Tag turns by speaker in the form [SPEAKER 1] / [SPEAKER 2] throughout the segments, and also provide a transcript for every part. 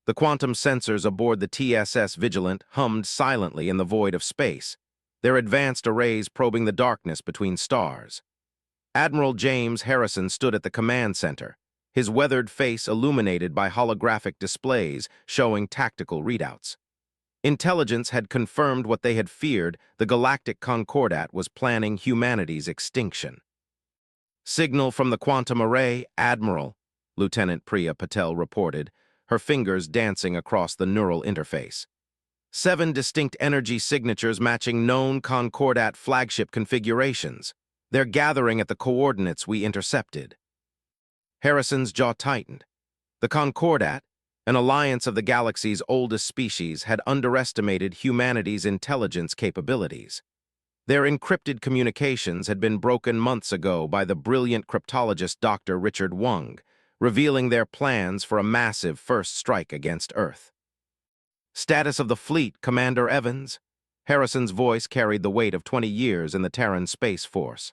[SPEAKER 1] The quantum sensors aboard the TSS Vigilant hummed silently in the void of space, their advanced arrays probing the darkness between stars. Admiral James Harrison stood at the command center, his weathered face illuminated by holographic displays showing tactical readouts. Intelligence had confirmed what they had feared: the Galactic Concordat was planning humanity's extinction. "Signal from the quantum array, Admiral," Lieutenant Priya Patel reported, her fingers dancing across the neural interface. 7 distinct energy signatures matching known Concordat flagship configurations. They're gathering at the coordinates we intercepted. Harrison's jaw tightened. The Concordat, an alliance of the galaxy's oldest species, had underestimated humanity's intelligence capabilities. Their encrypted communications had been broken months ago by the brilliant cryptologist Dr. Richard Wung, revealing their plans for a massive first strike against Earth. "Status of the fleet, Commander Evans." Harrison's voice carried the weight of 20 years in the Terran Space Force.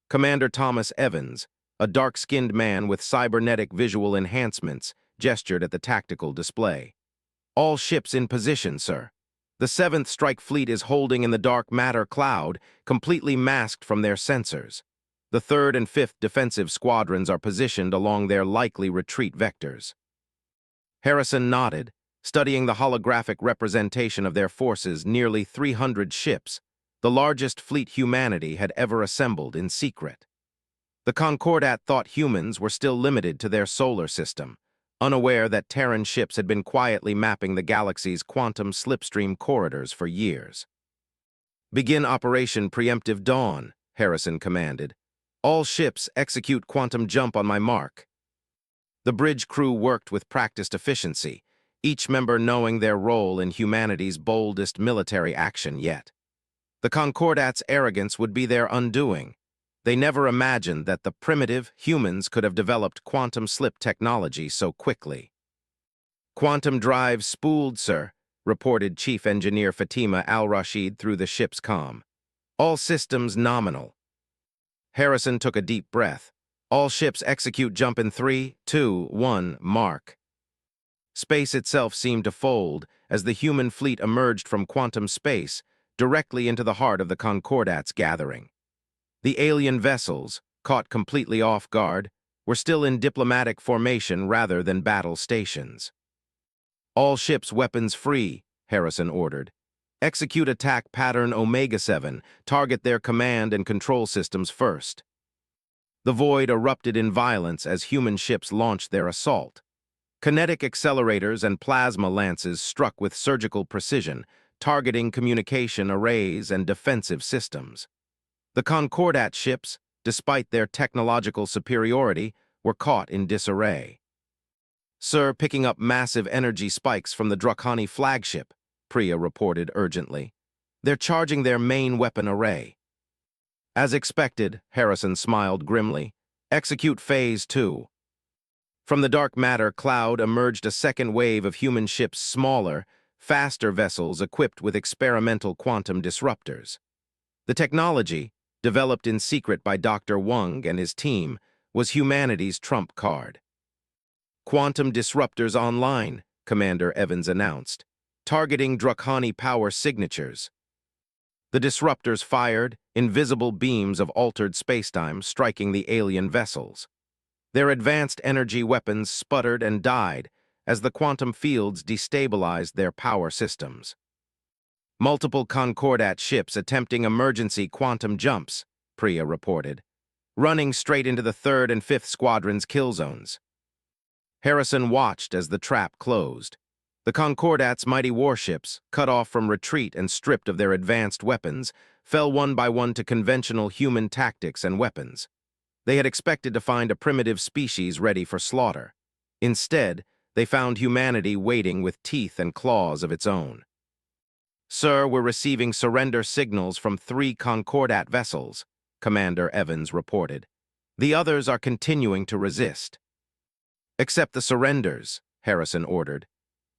[SPEAKER 1] Commander Thomas Evans, a dark-skinned man with cybernetic visual enhancements, gestured at the tactical display. "All ships in position, sir. The 7th Strike Fleet is holding in the dark matter cloud, completely masked from their sensors. The 3rd and 5th defensive squadrons are positioned along their likely retreat vectors." Harrison nodded, studying the holographic representation of their forces. Nearly 300 ships, the largest fleet humanity had ever assembled in secret. The Concordat thought humans were still limited to their solar system, unaware that Terran ships had been quietly mapping the galaxy's quantum slipstream corridors for years. "Begin Operation Preemptive Dawn," Harrison commanded. "All ships execute quantum jump on my mark." The bridge crew worked with practiced efficiency, each member knowing their role in humanity's boldest military action yet. The Concordat's arrogance would be their undoing. They never imagined that the primitive humans could have developed quantum slip technology so quickly. "Quantum drive spooled, sir," reported Chief Engineer Fatima Al-Rashid through the ship's comm. "All systems nominal." Harrison took a deep breath. "All ships execute jump in 3, 2, 1, mark." Space itself seemed to fold as the human fleet emerged from quantum space directly into the heart of the Concordat's gathering. The alien vessels, caught completely off guard, were still in diplomatic formation rather than battle stations. "All ships weapons free," Harrison ordered. "Execute attack pattern Omega-7, target their command and control systems first." The void erupted in violence as human ships launched their assault. Kinetic accelerators and plasma lances struck with surgical precision, targeting communication arrays and defensive systems. The Concordat ships, despite their technological superiority, were caught in disarray. "Sir, picking up massive energy spikes from the Drakhani flagship," Priya reported urgently. "They're charging their main weapon array." "As expected," Harrison smiled grimly. "Execute Phase 2. From the dark matter cloud emerged a second wave of human ships, smaller, faster vessels equipped with experimental quantum disruptors. The technology, developed in secret by Dr. Wung and his team, was humanity's trump card. "Quantum disruptors online," Commander Evans announced, targeting Drakhani power signatures. The disruptors fired invisible beams of altered spacetime, striking the alien vessels. Their advanced energy weapons sputtered and died as the quantum fields destabilized their power systems. "Multiple Concordat ships attempting emergency quantum jumps," Priya reported, "running straight into the 3rd and 5th Squadron's kill zones." Harrison watched as the trap closed. The Concordat's mighty warships, cut off from retreat and stripped of their advanced weapons, fell one by one to conventional human tactics and weapons. They had expected to find a primitive species ready for slaughter. Instead, they found humanity waiting with teeth and claws of its own. "Sir, we're receiving surrender signals from 3 Concordat vessels," Commander Evans reported. "The others are continuing to resist." "Accept the surrenders," Harrison ordered,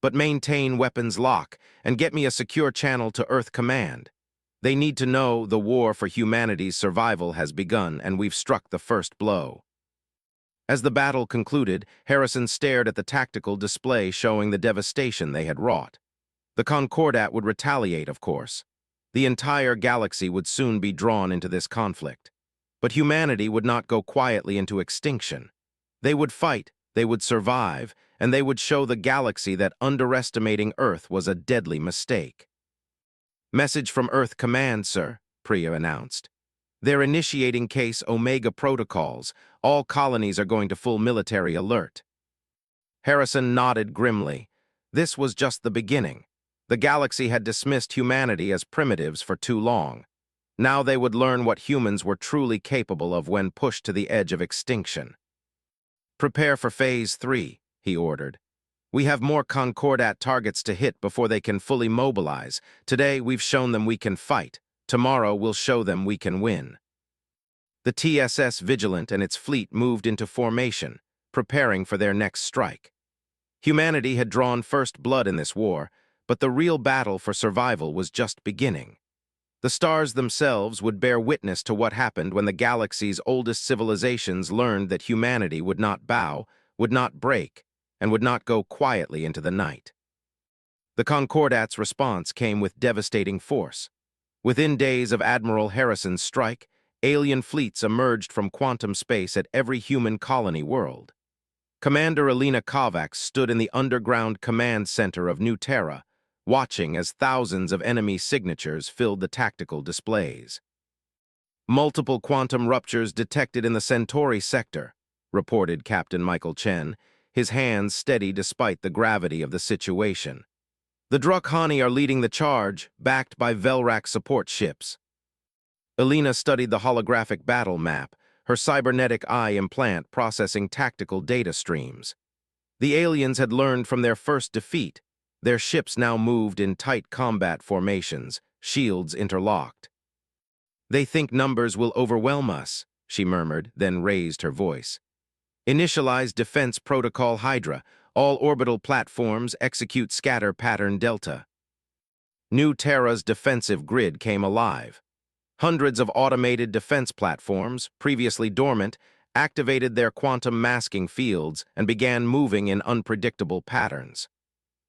[SPEAKER 1] "but maintain weapons lock and get me a secure channel to Earth Command. They need to know the war for humanity's survival has begun and we've struck the first blow." As the battle concluded, Harrison stared at the tactical display showing the devastation they had wrought. The Concordat would retaliate, of course. The entire galaxy would soon be drawn into this conflict. But humanity would not go quietly into extinction. They would fight, they would survive, and they would show the galaxy that underestimating Earth was a deadly mistake. "Message from Earth Command, sir," Priya announced. "They're initiating Case Omega protocols. All colonies are going to full military alert." Harrison nodded grimly. This was just the beginning. The galaxy had dismissed humanity as primitives for too long. Now they would learn what humans were truly capable of when pushed to the edge of extinction. "Prepare for Phase 3, he ordered. "We have more Concordat targets to hit before they can fully mobilize. Today, we've shown them we can fight. Tomorrow, we'll show them we can win." The TSS Vigilant and its fleet moved into formation, preparing for their next strike. Humanity had drawn first blood in this war, but the real battle for survival was just beginning. The stars themselves would bear witness to what happened when the galaxy's oldest civilizations learned that humanity would not bow, would not break, and would not go quietly into the night. The Concordat's response came with devastating force. Within days of Admiral Harrison's strike, alien fleets emerged from quantum space at every human colony world. Commander Alina Kovacs stood in the underground command center of New Terra, watching as thousands of enemy signatures filled the tactical displays. "Multiple quantum ruptures detected in the Centauri sector," reported Captain Michael Chen, his hands steady despite the gravity of the situation. "The Drukhani are leading the charge, backed by Velrak support ships." Alina studied the holographic battle map, her cybernetic eye implant processing tactical data streams. The aliens had learned from their first defeat. Their ships now moved in tight combat formations, shields interlocked. "They think numbers will overwhelm us," she murmured, then raised her voice. "Initialize Defense Protocol Hydra. All orbital platforms execute scatter pattern Delta." New Terra's defensive grid came alive. Hundreds of automated defense platforms, previously dormant, activated their quantum masking fields and began moving in unpredictable patterns.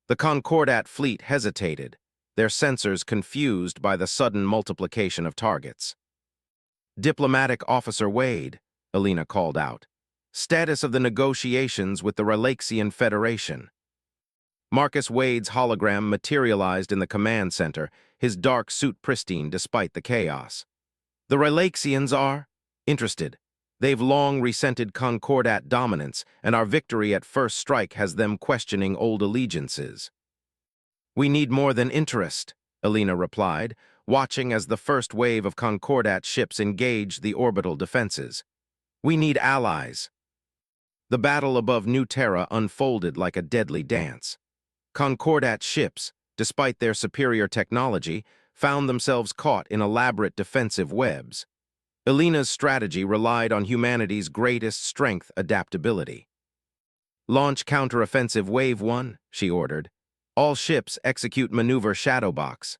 [SPEAKER 1] The Concordat fleet hesitated, their sensors confused by the sudden multiplication of targets. "Diplomatic Officer Wade," Alina called out. "Status of the negotiations with the Relaxian Federation." Marcus Wade's hologram materialized in the command center, his dark suit pristine despite the chaos. "The Relaxians are interested. They've long resented Concordat dominance, and our victory at first strike has them questioning old allegiances." "We need more than interest," Alina replied, watching as the first wave of Concordat ships engaged the orbital defenses. "We need allies." The battle above New Terra unfolded like a deadly dance. Concordat ships, despite their superior technology, found themselves caught in elaborate defensive webs. Alina's strategy relied on humanity's greatest strength, adaptability. "Launch counteroffensive Wave 1, she ordered. "All ships execute maneuver Shadowbox."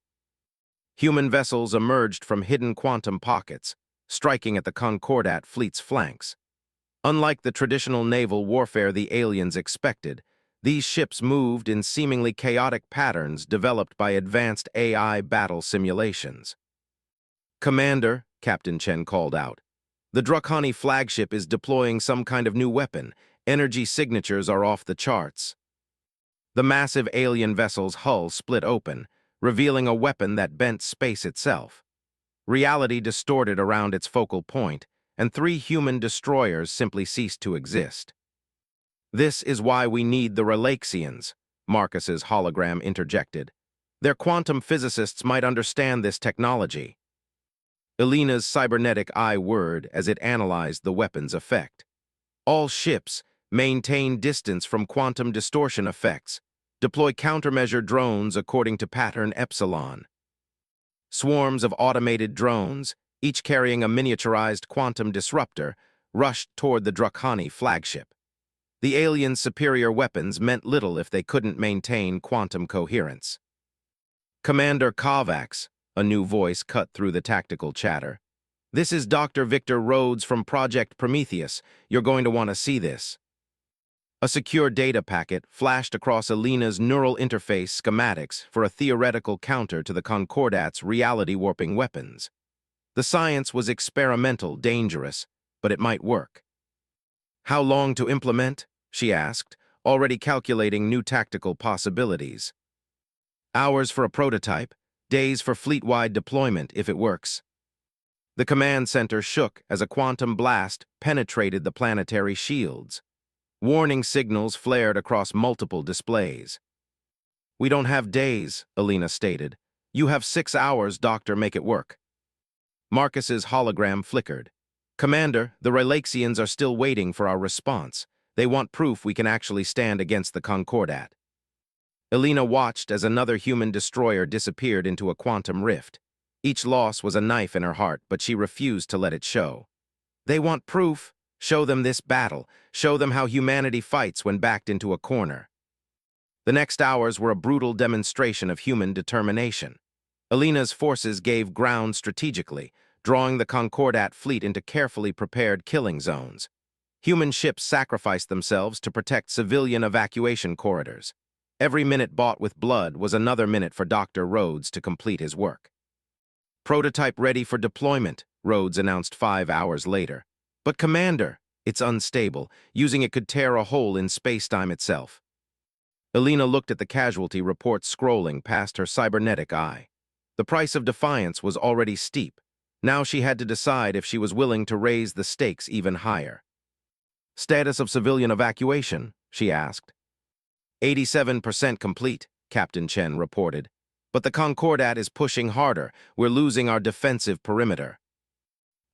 [SPEAKER 1] Human vessels emerged from hidden quantum pockets, striking at the Concordat fleet's flanks. Unlike the traditional naval warfare the aliens expected, these ships moved in seemingly chaotic patterns developed by advanced AI battle simulations. "Commander," Captain Chen called out, "the Drukhani flagship is deploying some kind of new weapon. Energy signatures are off the charts." The massive alien vessel's hull split open, revealing a weapon that bent space itself. Reality distorted around its focal point, and 3 human destroyers simply ceased to exist. "This is why we need the Relaxians," Marcus's hologram interjected. "Their quantum physicists might understand this technology." Alina's cybernetic eye whirred as it analyzed the weapon's effect. "All ships maintain distance from quantum distortion effects. Deploy countermeasure drones according to pattern Epsilon." Swarms of automated drones, each carrying a miniaturized quantum disruptor, rushed toward the Drukhani flagship. The aliens' superior weapons meant little if they couldn't maintain quantum coherence. "Commander Kovacs," a new voice cut through the tactical chatter. This is Dr. Victor Rhodes from Project Prometheus. You're going to want to see this. A secure data packet flashed across Alina's neural interface schematics for a theoretical counter to the Concordat's reality-warping weapons. The science was experimental, dangerous, but it might work. How long to implement? She asked, already calculating new tactical possibilities. Hours for a prototype, days for fleet-wide deployment if it works. The command center shook as a quantum blast penetrated the planetary shields. Warning signals flared across multiple displays. "We don't have days," Alina stated. "You have 6 hours, Doctor, make it work." Marcus's hologram flickered. "Commander, the Relaxians are still waiting for our response. They want proof we can actually stand against the Concordat." Alina watched as another human destroyer disappeared into a quantum rift. Each loss was a knife in her heart, but she refused to let it show. "They want proof. Show them this battle. Show them how humanity fights when backed into a corner." The next hours were a brutal demonstration of human determination. Alina's forces gave ground strategically, drawing the Concordat fleet into carefully prepared killing zones. Human ships sacrificed themselves to protect civilian evacuation corridors. Every minute bought with blood was another minute for Dr. Rhodes to complete his work. "Prototype ready for deployment," Rhodes announced 5 hours later. "But Commander, it's unstable. Using it could tear a hole in space-time itself." Alina looked at the casualty reports scrolling past her cybernetic eye. The price of defiance was already steep. Now she had to decide if she was willing to raise the stakes even higher. "Status of civilian evacuation?" she asked. 87% complete, Captain Chen reported. "But the Concordat is pushing harder. We're losing our defensive perimeter."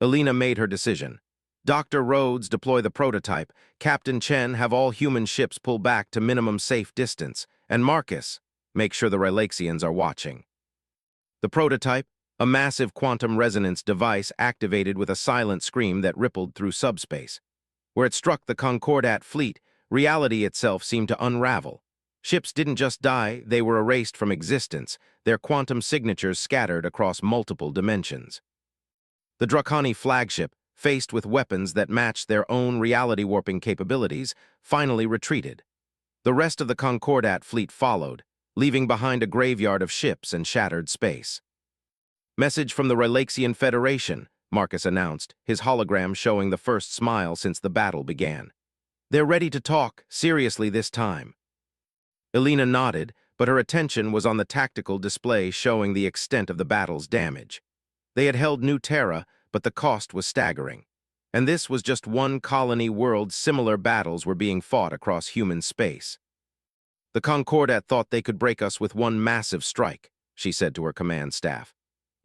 [SPEAKER 1] Alina made her decision. "Dr. Rhodes, deploy the prototype. Captain Chen, have all human ships pull back to minimum safe distance. And Marcus, make sure the Relaxians are watching." The prototype, a massive quantum resonance device activated with a silent scream that rippled through subspace. Where it struck the Concordat fleet, reality itself seemed to unravel. Ships didn't just die, they were erased from existence, their quantum signatures scattered across multiple dimensions. The Draconi flagship, faced with weapons that matched their own reality-warping capabilities, finally retreated. The rest of the Concordat fleet followed, leaving behind a graveyard of ships and shattered space. "Message from the Relaxian Federation," Marcus announced, his hologram showing the first smile since the battle began. "They're ready to talk, seriously this time." Alina nodded, but her attention was on the tactical display showing the extent of the battle's damage. They had held New Terra, but the cost was staggering. And this was just one colony world. Similar battles were being fought across human space. "The Concordat thought they could break us with one massive strike," she said to her command staff.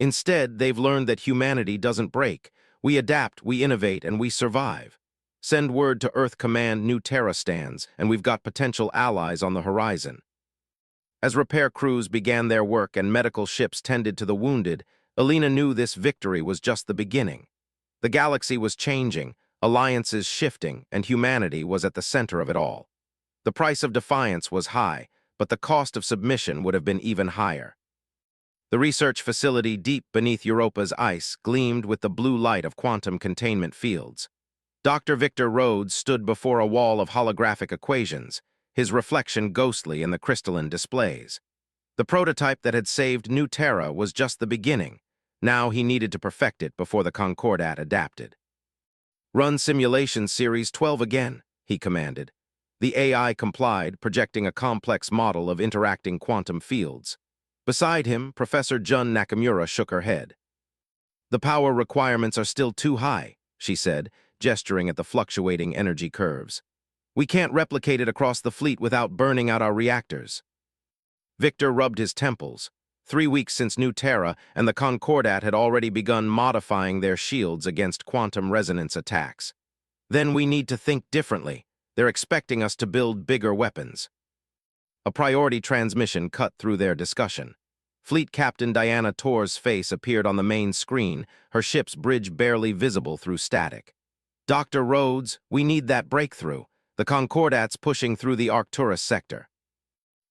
[SPEAKER 1] "Instead, they've learned that humanity doesn't break. We adapt, we innovate, and we survive. Send word to Earth Command New Terra stands, and we've got potential allies on the horizon." As repair crews began their work and medical ships tended to the wounded, Alina knew this victory was just the beginning. The galaxy was changing, alliances shifting, and humanity was at the center of it all. The price of defiance was high, but the cost of submission would have been even higher. The research facility deep beneath Europa's ice gleamed with the blue light of quantum containment fields. Dr. Victor Rhodes stood before a wall of holographic equations, his reflection ghostly in the crystalline displays. The prototype that had saved New Terra was just the beginning. Now he needed to perfect it before the Concordat adapted. "Run simulation series 12 again," he commanded. The AI complied, projecting a complex model of interacting quantum fields. Beside him, Professor Jun Nakamura shook her head. "The power requirements are still too high," she said, gesturing at the fluctuating energy curves. "We can't replicate it across the fleet without burning out our reactors." Victor rubbed his temples. 3 weeks since New Terra, and the Concordat had already begun modifying their shields against quantum resonance attacks. "Then we need to think differently. They're expecting us to build bigger weapons." A priority transmission cut through their discussion. Fleet Captain Diana Tor's face appeared on the main screen, her ship's bridge barely visible through static. "Dr. Rhodes, we need that breakthrough. The Concordat's pushing through the Arcturus sector."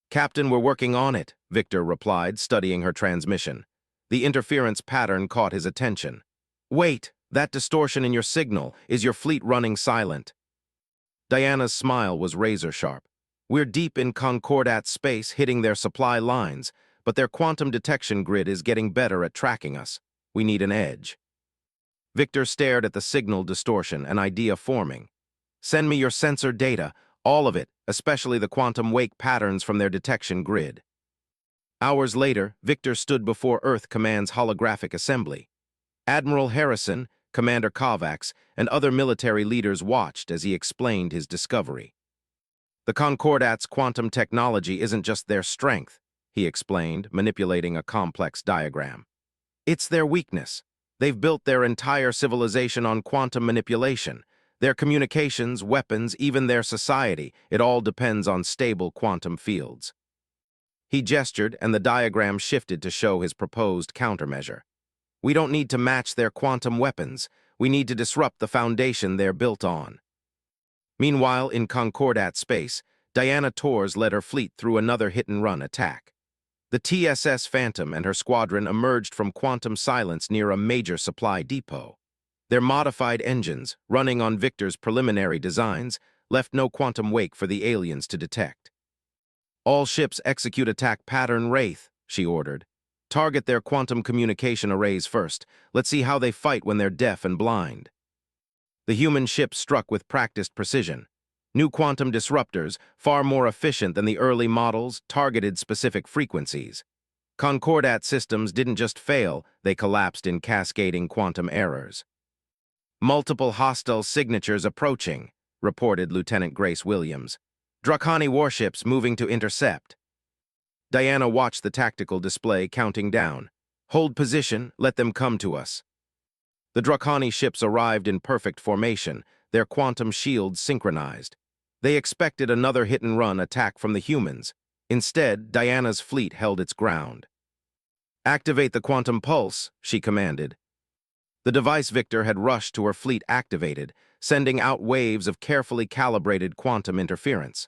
[SPEAKER 1] "Captain, we're working on it," Victor replied, studying her transmission. The interference pattern caught his attention. "Wait," That distortion in your signal is your fleet running silent. Diana's smile was razor-sharp. We're deep in Concordat space hitting their supply lines, but their quantum detection grid is getting better at tracking us. We need an edge. Victor stared at the signal distortion, an idea forming. Send me your sensor data, all of it, especially the quantum wake patterns from their detection grid. Hours later, Victor stood before Earth Command's holographic assembly. Admiral Harrison, Commander Kovacs, and other military leaders watched as he explained his discovery. The Concordat's quantum technology isn't just their strength, he explained, manipulating a complex diagram. It's their weakness. They've built their entire civilization on quantum manipulation. Their communications, weapons, even their society, it all depends on stable quantum fields. He gestured, and the diagram shifted to show his proposed countermeasure. We don't need to match their quantum weapons. We need to disrupt the foundation they're built on. Meanwhile, in Concordat space, Diana Torres led her fleet through another hit-and-run attack. The TSS Phantom and her squadron emerged from quantum silence near a major supply depot. Their modified engines, running on Victor's preliminary designs, left no quantum wake for the aliens to detect. All ships execute attack pattern Wraith, she ordered. Target their quantum communication arrays first. Let's see how they fight when they're deaf and blind. The human ship struck with practiced precision. New quantum disruptors, far more efficient than the early models, targeted specific frequencies. Concordat systems didn't just fail, they collapsed in cascading quantum errors. Multiple hostile signatures approaching, reported Lieutenant Grace Williams. Draconi warships moving to intercept. Diana watched the tactical display counting down. Hold position, let them come to us. The Draconi ships arrived in perfect formation, their quantum shields synchronized. They expected another hit-and-run attack from the humans. Instead, Diana's fleet held its ground. Activate the quantum pulse, she commanded. The device Victor had rushed to her fleet activated, sending out waves of carefully calibrated quantum interference.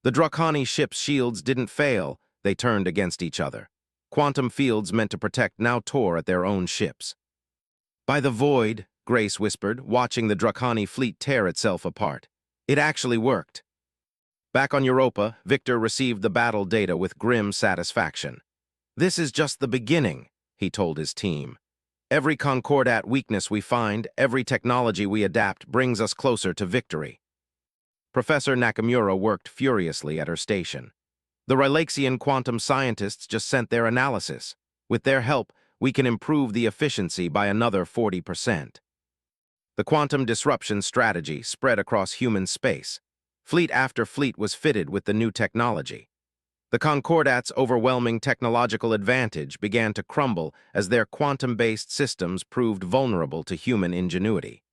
[SPEAKER 1] The Draconi ship's shields didn't fail, they turned against each other. Quantum fields meant to protect now tore at their own ships. By the void, Grace whispered, watching the Draconi fleet tear itself apart. It actually worked. Back on Europa, Victor received the battle data with grim satisfaction. This is just the beginning, he told his team. Every Concordat weakness we find, every technology we adapt brings us closer to victory. Professor Nakamura worked furiously at her station. The Rylaxian quantum scientists just sent their analysis. With their help, we can improve the efficiency by another 40%. The quantum disruption strategy spread across human space. Fleet after fleet was fitted with the new technology. The Concordat's overwhelming technological advantage began to crumble as their quantum-based systems proved vulnerable to human ingenuity.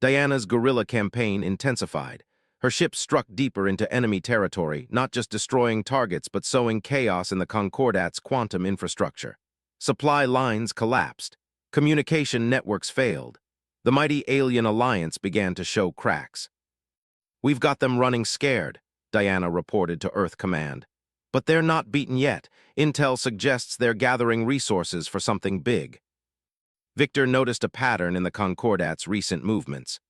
[SPEAKER 1] Diana's guerrilla campaign intensified. Her ships struck deeper into enemy territory, not just destroying targets but sowing chaos in the Concordat's quantum infrastructure. Supply lines collapsed. Communication networks failed. The mighty alien alliance began to show cracks. We've got them running scared, Diana reported to Earth Command. But they're not beaten yet. Intel suggests they're gathering resources for something big. Victor noticed a pattern in the Concordat's recent movements.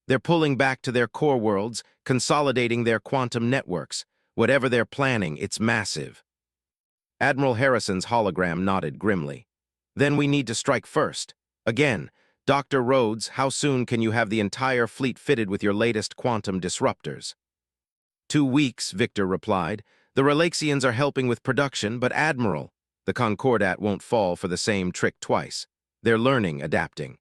[SPEAKER 1] They're pulling back to their core worlds, consolidating their quantum networks. Whatever they're planning, it's massive. Admiral Harrison's hologram nodded grimly. Then we need to strike first. Again, Dr. Rhodes, how soon can you have the entire fleet fitted with your latest quantum disruptors? 2 weeks, Victor replied. The Rylaxians are helping with production, but Admiral, the Concordat won't fall for the same trick twice. They're learning, adapting.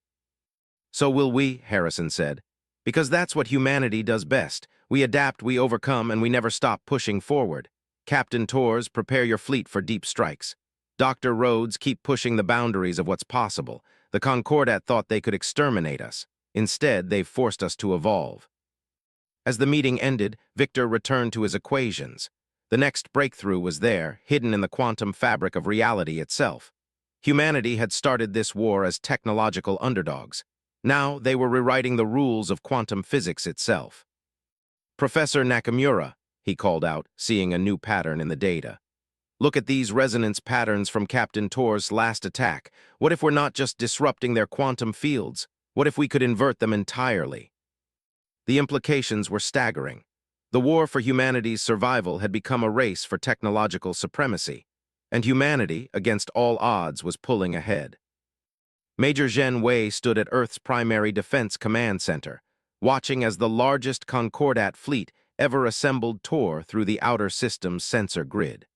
[SPEAKER 1] So will we, Harrison said. Because that's what humanity does best. We adapt, we overcome, and we never stop pushing forward. Captain Torres, prepare your fleet for deep strikes. Dr. Rhodes, keep pushing the boundaries of what's possible. The Concordat thought they could exterminate us. Instead, they've forced us to evolve. As the meeting ended, Victor returned to his equations. The next breakthrough was there, hidden in the quantum fabric of reality itself. Humanity had started this war as technological underdogs. Now they were rewriting the rules of quantum physics itself. Professor Nakamura, he called out, seeing a new pattern in the data. Look at these resonance patterns from Captain Torres' last attack. What if we're not just disrupting their quantum fields? What if we could invert them entirely? The implications were staggering. The war for humanity's survival had become a race for technological supremacy, and humanity, against all odds, was pulling ahead. Major Zhen Wei stood at Earth's primary defense command center, watching as the largest Concordat fleet ever assembled tore through the outer system's sensor grid.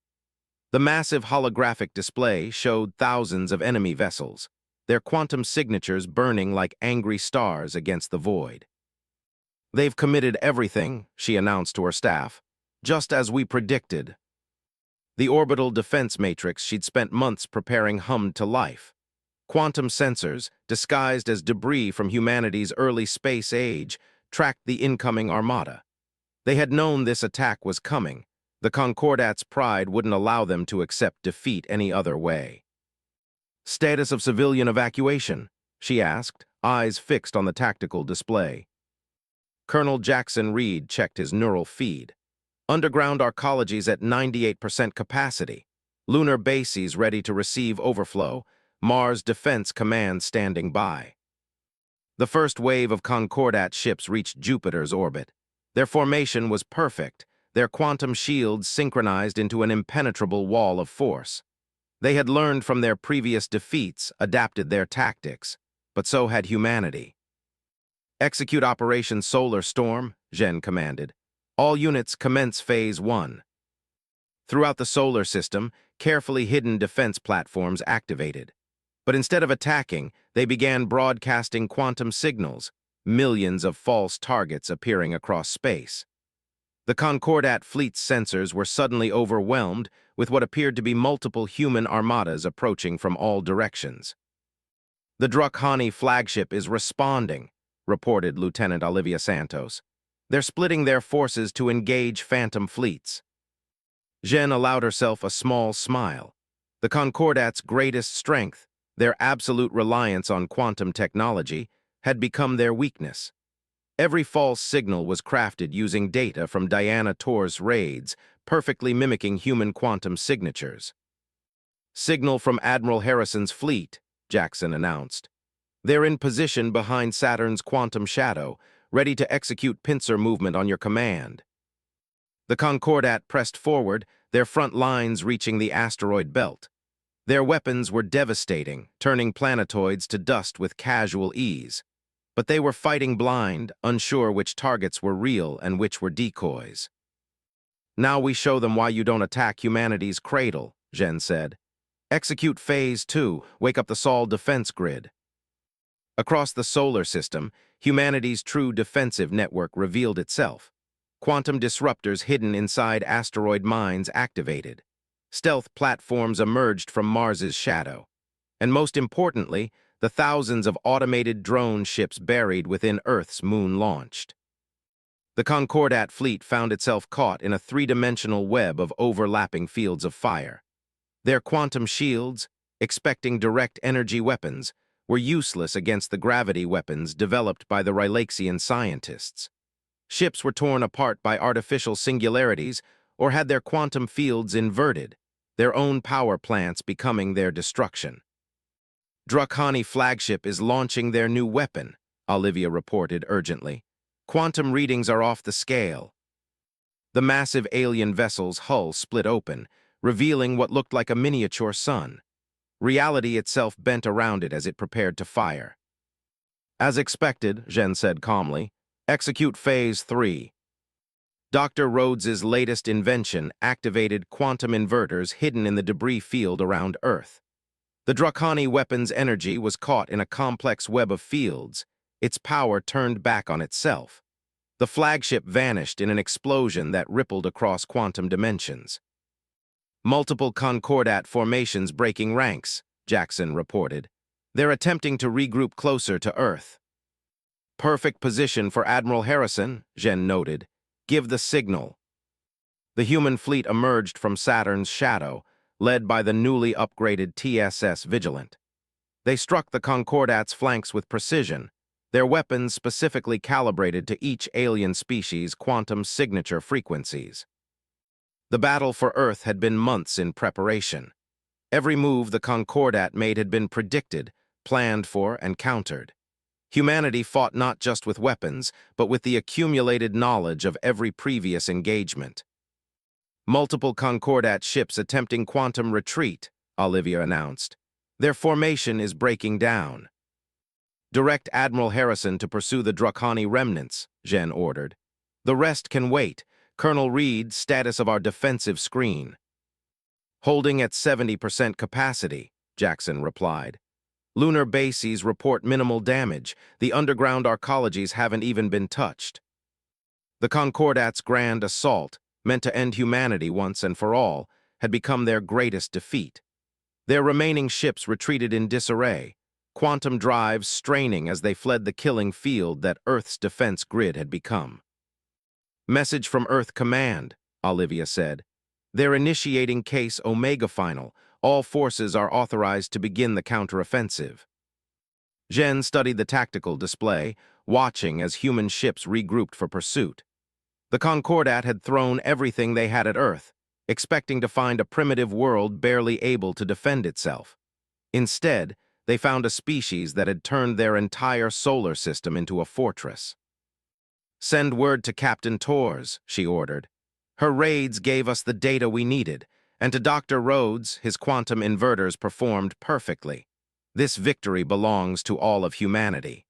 [SPEAKER 1] The massive holographic display showed thousands of enemy vessels, their quantum signatures burning like angry stars against the void. "They've committed everything," she announced to her staff, "just as we predicted." The orbital defense matrix she'd spent months preparing hummed to life. Quantum sensors, disguised as debris from humanity's early space age, tracked the incoming armada. They had known this attack was coming. The Concordat's pride wouldn't allow them to accept defeat any other way. "Status of civilian evacuation?" she asked, eyes fixed on the tactical display. Colonel Jackson Reed checked his neural feed. Underground arcology's at 98% capacity. Lunar bases ready to receive overflow. Mars Defense Command standing by. The first wave of Concordat ships reached Jupiter's orbit. Their formation was perfect, their quantum shields synchronized into an impenetrable wall of force. They had learned from their previous defeats, adapted their tactics, but so had humanity. "Execute Operation Solar Storm," Zhen commanded. "All units commence Phase 1. Throughout the solar system, carefully hidden defense platforms activated. But instead of attacking, they began broadcasting quantum signals, millions of false targets appearing across space. The Concordat fleet's sensors were suddenly overwhelmed with what appeared to be multiple human armadas approaching from all directions. "The Drukhani flagship is responding," reported Lieutenant Olivia Santos. "They're splitting their forces to engage phantom fleets." Zhen allowed herself a small smile. The Concordat's greatest strength, their absolute reliance on quantum technology, had become their weakness. Every false signal was crafted using data from Diana Tor's raids, perfectly mimicking human quantum signatures. "Signal from Admiral Harrison's fleet," Jackson announced. "They're in position behind Saturn's quantum shadow, ready to execute pincer movement on your command." The Concordat pressed forward, their front lines reaching the asteroid belt. Their weapons were devastating, turning planetoids to dust with casual ease. But they were fighting blind, unsure which targets were real and which were decoys. "Now we show them why you don't attack humanity's cradle," Zhen said. "Execute Phase 2, wake up the Sol defense grid." Across the solar system, humanity's true defensive network revealed itself. Quantum disruptors hidden inside asteroid mines activated. Stealth platforms emerged from Mars's shadow. And most importantly, the thousands of automated drone ships buried within Earth's moon launched. The Concordat fleet found itself caught in a three-dimensional web of overlapping fields of fire. Their quantum shields, expecting direct energy weapons, were useless against the gravity weapons developed by the Rylaxian scientists. Ships were torn apart by artificial singularities or had their quantum fields inverted, their own power plants becoming their destruction. "Drukhani flagship is launching their new weapon," Olivia reported urgently. "Quantum readings are off the scale." The massive alien vessel's hull split open, revealing what looked like a miniature sun. Reality itself bent around it as it prepared to fire. "As expected," Zhen said calmly. "Execute Phase 3. Dr. Rhodes's latest invention activated quantum inverters hidden in the debris field around Earth. The Drukhani weapon's energy was caught in a complex web of fields, its power turned back on itself. The flagship vanished in an explosion that rippled across quantum dimensions. "Multiple Concordat formations breaking ranks," Jackson reported. "They're attempting to regroup closer to Earth." "Perfect position for Admiral Harrison," Zhen noted. "Give the signal." The human fleet emerged from Saturn's shadow, led by the newly upgraded TSS Vigilant. They struck the Concordat's flanks with precision, their weapons specifically calibrated to each alien species' quantum signature frequencies. The battle for Earth had been months in preparation. Every move the Concordat made had been predicted, planned for, and countered. Humanity fought not just with weapons, but with the accumulated knowledge of every previous engagement. Multiple Concordat ships attempting quantum retreat, Olivia announced. Their formation is breaking down. Direct Admiral Harrison to pursue the Draconi remnants, Jen ordered. The rest can wait. Colonel Reed, status of our defensive screen. Holding at 70% capacity, Jackson replied. Lunar bases report minimal damage. The underground arcologies haven't even been touched. The Concordat's grand assault, meant to end humanity once and for all, had become their greatest defeat. Their remaining ships retreated in disarray, quantum drives straining as they fled the killing field that Earth's defense grid had become. Message from Earth Command, Olivia said. They're initiating Case Omega Final. All forces are authorized to begin the counteroffensive. Jen studied the tactical display, watching as human ships regrouped for pursuit. The Concordat had thrown everything they had at Earth, expecting to find a primitive world barely able to defend itself. Instead, they found a species that had turned their entire solar system into a fortress. Send word to Captain Torres, she ordered. Her raids gave us the data we needed, and to Dr. Rhodes, his quantum inverters performed perfectly. This victory belongs to all of humanity.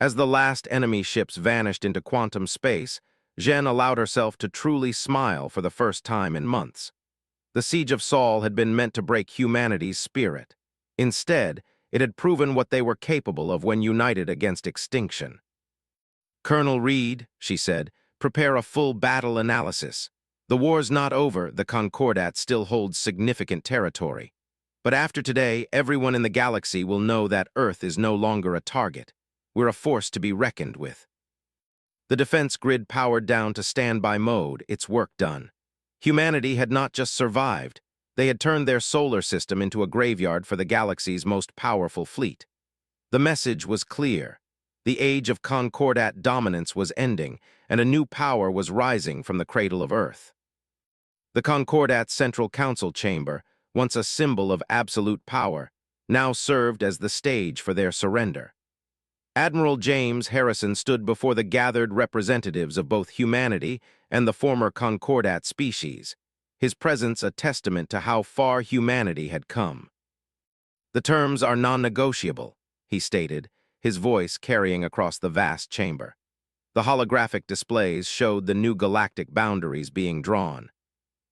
[SPEAKER 1] As the last enemy ships vanished into quantum space, Jen allowed herself to truly smile for the first time in months. The Siege of Saul had been meant to break humanity's spirit. Instead, it had proven what they were capable of when united against extinction. Colonel Reed, she said, prepare a full battle analysis. The war's not over, the Concordat still holds significant territory. But after today, everyone in the galaxy will know that Earth is no longer a target. We're a force to be reckoned with. The defense grid powered down to standby mode, its work done. Humanity had not just survived, they had turned their solar system into a graveyard for the galaxy's most powerful fleet. The message was clear. The age of Concordat dominance was ending, and a new power was rising from the cradle of Earth. The Concordat's Central Council chamber, once a symbol of absolute power, now served as the stage for their surrender. Admiral James Harrison stood before the gathered representatives of both humanity and the former Concordat species, his presence a testament to how far humanity had come. The terms are non-negotiable, he stated, his voice carrying across the vast chamber. The holographic displays showed the new galactic boundaries being drawn.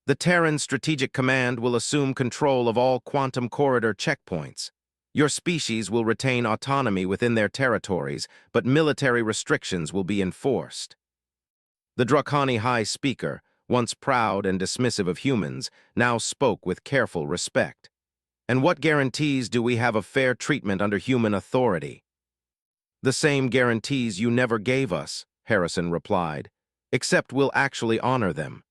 [SPEAKER 1] The Terran Strategic Command will assume control of all quantum corridor checkpoints. Your species will retain autonomy within their territories, but military restrictions will be enforced. The Draconi High Speaker, once proud and dismissive of humans, now spoke with careful respect. And what guarantees do we have of fair treatment under human authority? The same guarantees you never gave us, Harrison replied, except we'll actually honor them.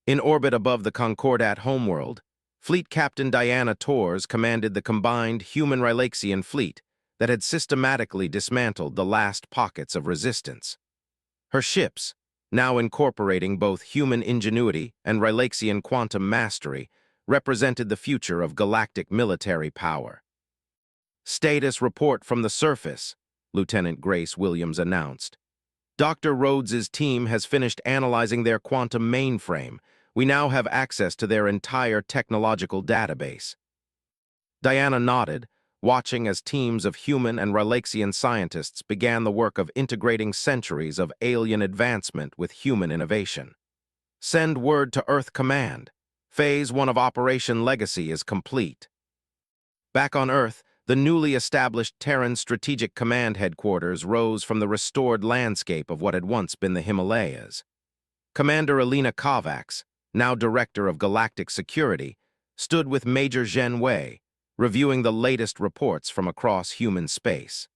[SPEAKER 1] In orbit above the Concordat homeworld, Fleet Captain Diana Torres commanded the combined human-Rylaxian fleet that had systematically dismantled the last pockets of resistance. Her ships, now incorporating both human ingenuity and Rylaxian quantum mastery, represented the future of galactic military power. Status report from the surface, Lieutenant Grace Williams announced. Dr. Rhodes's team has finished analyzing their quantum mainframe. We now have access to their entire technological database. Diana nodded, watching as teams of human and Rylaxian scientists began the work of integrating centuries of alien advancement with human innovation. Send word to Earth Command. Phase 1 of Operation Legacy is complete. Back on Earth, the newly established Terran Strategic Command headquarters rose from the restored landscape of what had once been the Himalayas. Commander Alina Kovacs, now Director of Galactic Security, stood with Major Zhen Wei, reviewing the latest reports from across human space.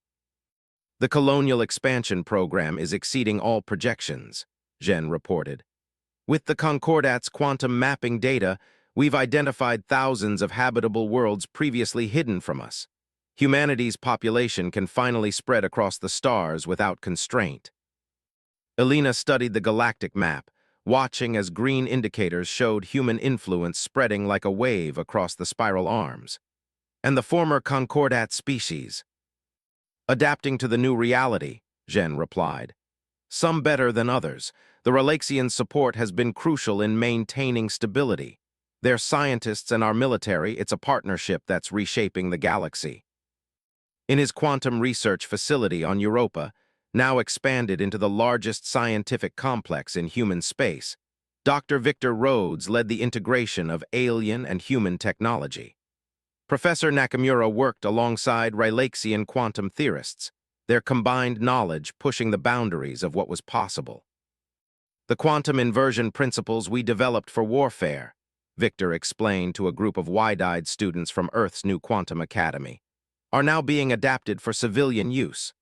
[SPEAKER 1] The colonial expansion program is exceeding all projections, Zhen reported. With the Concordat's quantum mapping data, we've identified thousands of habitable worlds previously hidden from us. Humanity's population can finally spread across the stars without constraint. Alina studied the galactic map, watching as green indicators showed human influence spreading like a wave across the spiral arms. And the former Concordat species. Adapting to the new reality, Zhen replied. Some better than others. The Relaxian support has been crucial in maintaining stability. Their scientists and our military, it's a partnership that's reshaping the galaxy. In his quantum research facility on Europa, now expanded into the largest scientific complex in human space, Dr. Victor Rhodes led the integration of alien and human technology. Professor Nakamura worked alongside Relaxian quantum theorists, their combined knowledge pushing the boundaries of what was possible. The quantum inversion principles we developed for warfare, Victor explained to a group of wide-eyed students from Earth's new quantum academy, are now being adapted for civilian use.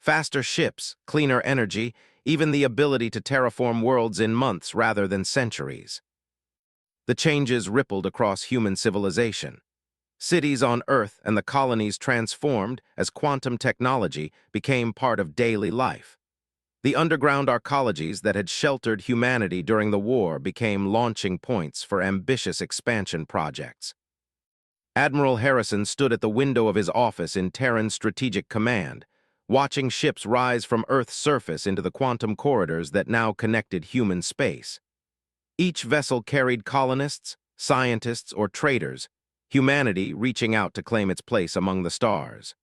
[SPEAKER 1] Faster ships, cleaner energy, even the ability to terraform worlds in months rather than centuries. The changes rippled across human civilization. Cities on Earth and the colonies transformed as quantum technology became part of daily life. The underground arcologies that had sheltered humanity during the war became launching points for ambitious expansion projects. Admiral Harrison stood at the window of his office in Terran Strategic Command, watching ships rise from Earth's surface into the quantum corridors that now connected human space. Each vessel carried colonists, scientists, or traders, humanity reaching out to claim its place among the stars.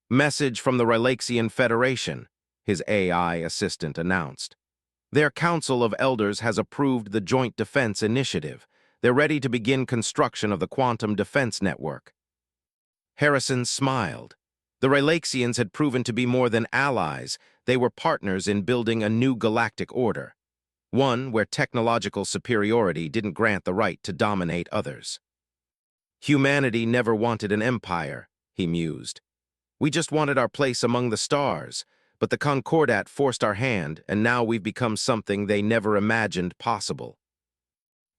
[SPEAKER 1] Message from the Relaxian Federation, his AI assistant announced. Their Council of Elders has approved the Joint Defense Initiative. They're ready to begin construction of the Quantum Defense Network. Harrison smiled. The Relaxians had proven to be more than allies. They were partners in building a new galactic order, one where technological superiority didn't grant the right to dominate others. Humanity never wanted an empire, he mused. We just wanted our place among the stars, but the Concordat forced our hand, and now we've become something they never imagined possible.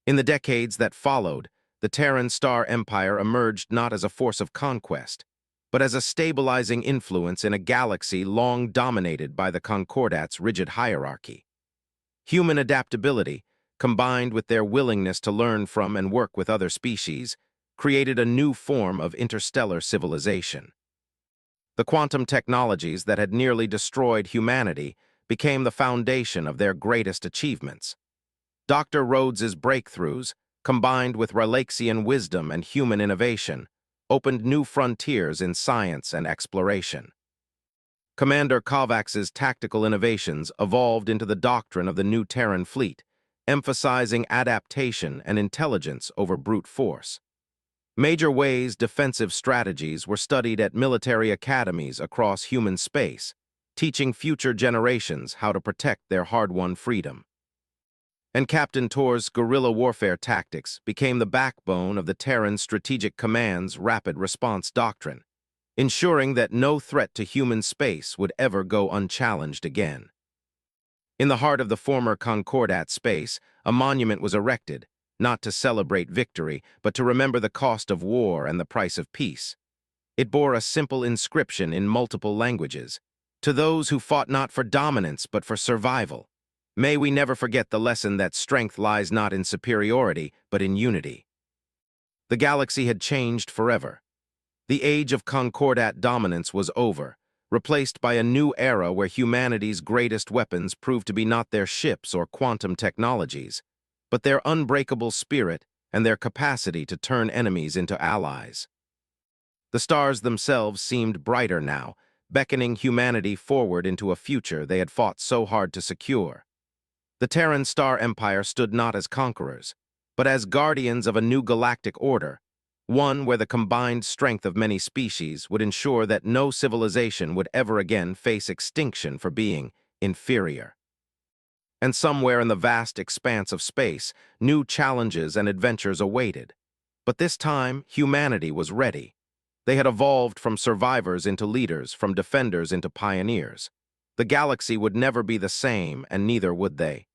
[SPEAKER 1] In the decades that followed, the Terran Star Empire emerged not as a force of conquest, but as a stabilizing influence in a galaxy long dominated by the Concordat's rigid hierarchy. Human adaptability, combined with their willingness to learn from and work with other species, created a new form of interstellar civilization. The quantum technologies that had nearly destroyed humanity became the foundation of their greatest achievements. Dr. Rhodes's breakthroughs, combined with Relaxian wisdom and human innovation, opened new frontiers in science and exploration. Commander Kovacs's tactical innovations evolved into the doctrine of the new Terran fleet, emphasizing adaptation and intelligence over brute force. Major Way's defensive strategies were studied at military academies across human space, teaching future generations how to protect their hard-won freedom. And Captain Tor's guerrilla warfare tactics became the backbone of the Terran Strategic Command's rapid response doctrine, ensuring that no threat to human space would ever go unchallenged again. In the heart of the former Concordat space, a monument was erected, not to celebrate victory, but to remember the cost of war and the price of peace. It bore a simple inscription in multiple languages: "To those who fought not for dominance but for survival. May we never forget the lesson that strength lies not in superiority, but in unity." The galaxy had changed forever. The age of Concordat dominance was over, replaced by a new era where humanity's greatest weapons proved to be not their ships or quantum technologies, but their unbreakable spirit and their capacity to turn enemies into allies. The stars themselves seemed brighter now, beckoning humanity forward into a future they had fought so hard to secure. The Terran Star Empire stood not as conquerors, but as guardians of a new galactic order, one where the combined strength of many species would ensure that no civilization would ever again face extinction for being inferior. And somewhere in the vast expanse of space, new challenges and adventures awaited. But this time, humanity was ready. They had evolved from survivors into leaders, from defenders into pioneers. The galaxy would never be the same, and neither would they.